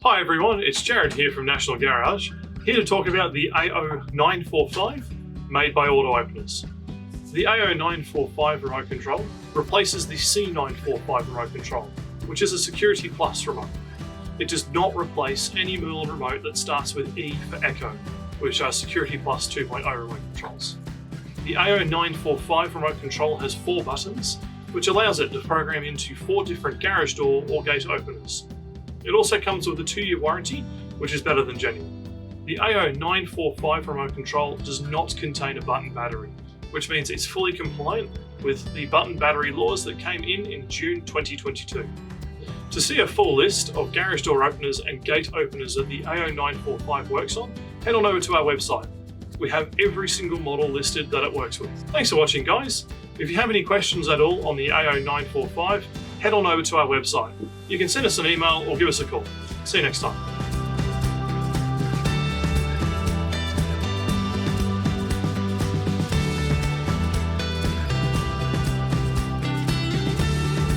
Hi everyone, it's Jared here from National Garage, here to talk about the AO945 made by Auto Openers. The AO945 remote control replaces the C945 remote control, which is a Security Plus remote. It does not replace any Merlin remote that starts with E for Echo, which are Security Plus 2.0 remote controls. The AO945 remote control has 4 buttons, which allows it to program into 4 different garage door or gate openers. It also comes with a 2-year warranty, which is better than genuine. The AO945 remote control does not contain a button battery, which means it's fully compliant with the button battery laws that came in June 2022. To see a full list of garage door openers and gate openers that the AO945 works on, head on over to our website. We have every single model listed that it works with. Thanks for watching, guys. If you have any questions at all on the AO945, head on over to our website. You can send us an email or give us a call. See you next time.